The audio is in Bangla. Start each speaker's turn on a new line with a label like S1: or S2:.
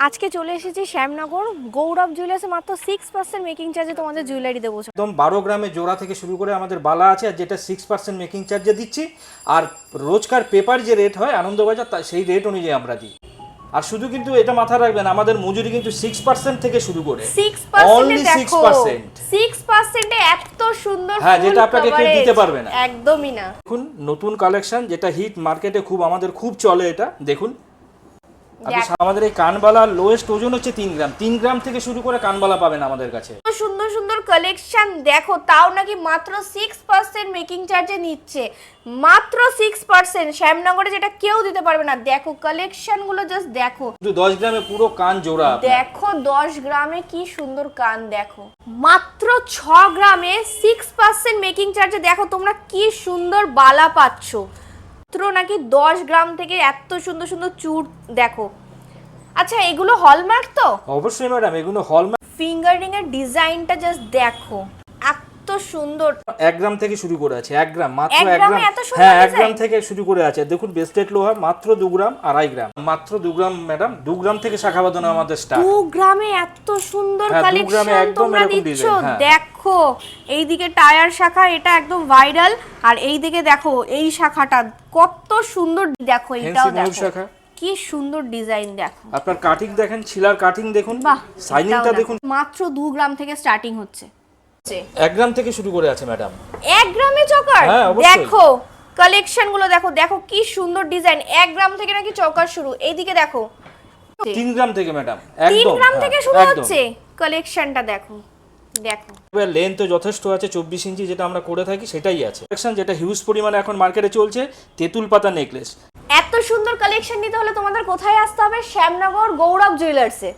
S1: আজকে চলে এসেছি শ্যামনগর গৌরব জুয়েলার্সে মাত্র 6% মেকিং চার্জে তোমাদের জুয়েলারি দেবো।
S2: একদম 12 গ্রামের জোড়া থেকে শুরু করে আমাদের বালা আছে, আর যেটা 6% মেকিং চার্জে দিচ্ছি। আর রোজকার পেপার যে রেট হয় আনন্দবাজার সেই রেট অনুযায়ী আমরা দিই। আর শুধু কিন্তু এটা মাথায় রাখবেন, আমাদের মজুরি কিন্তু 6% থেকে শুরু করে
S1: 6% দেখো 6% এ এত সুন্দর
S2: হ্যাঁ, যেটা আপনাকে কেউ দিতে পারবে না,
S1: একদমই না।
S2: দেখুন নতুন কালেকশন যেটা হিট মার্কেটে আমাদের খুব চলে, এটা দেখুন। আমাদের এই কানবালা লোয়েস্ট ওজন হচ্ছে 3 গ্রাম। 3 গ্রাম থেকে শুরু করে কানবালা পাবেন আমাদের কাছে।
S1: সুন্দর সুন্দর কালেকশন দেখো, তাও নাকি মাত্র 6% মেকিং চার্জে নিচ্ছে, মাত্র 6%। শ্যামনগরে যেটা কেউ দিতে পারবে না। দেখো কালেকশন গুলো জাস্ট দেখো,
S2: শুধু 10 গ্রামে পুরো কান জোড়া।
S1: দেখো 10 গ্রামে কি সুন্দর কান, দেখো মাত্র 6 গ্রামে 6% মেকিং চার্জে দেখো তোমরা কি সুন্দর বালা পাচ্ছ। নাকি 10 গ্রাম থেকে এত সুন্দর সুন্দর চূড় দেখো। আচ্ছা এগুলো হলমার্ক তো?
S2: অবশ্যই ম্যাডাম, এগুলো হলমার্ক।
S1: ফিঙ্গারিং এর ডিজাইনটা জাস্ট দেখো, এত সুন্দর।
S2: 1 গ্রাম থেকে শুরু করে আছে, 1 গ্রাম মাত্র 1 গ্রাম।
S1: হ্যাঁ
S2: 1 গ্রাম থেকে শুরু করে আছে। দেখুন বেস্টেড লোহা মাত্র 2 গ্রাম, 2.5 গ্রাম, মাত্র 2 গ্রাম ম্যাডাম। 2 গ্রাম থেকে শাখা বাঁধানো আমাদের স্টার্ট।
S1: 2 গ্রামে এত সুন্দর কালেকশন তোমরা দিচ্ছ। দেখো এইদিকে টায়ার শাখা, এটা একদম ভাইরাল। আর এইদিকে দেখো এই শাখাটা কত সুন্দর, দেখো এইটাও দেখো
S2: শাখা
S1: কি সুন্দর ডিজাইন। দেখো
S2: আপনার কাটিং দেখেন, ছিলার কাটিং দেখুন, সাইনিংটা দেখুন।
S1: মাত্র 2 গ্রাম থেকে স্টার্টিং হচ্ছে।
S2: 1 গ্রাম থেকে শুরু করে আছে ম্যাডাম।
S1: 1 গ্রামে চকার দেখো, কালেকশন গুলো দেখো, দেখো কি সুন্দর ডিজাইন। 1 গ্রাম থেকে নাকি চকার শুরু। এইদিকে দেখো
S2: 3 গ্রাম থেকে ম্যাডাম,
S1: 3 গ্রাম থেকে শুরু হচ্ছে কালেকশনটা। দেখো দেখো
S2: এবার লেন্থ তো যথেষ্ট আছে, 24 ইঞ্চি যেটা আমরা করে থাকি সেটাই আছে। কালেকশন যেটা হিউজ পরিমাণে এখন মার্কেটে চলছে, তেঁতুল পাতা নেকলেস।
S1: এত সুন্দর কালেকশন নিতে হলে তোমাদের কোথায় আসতে হবে? শ্যামনগর গৌরব জুয়েলার্সে।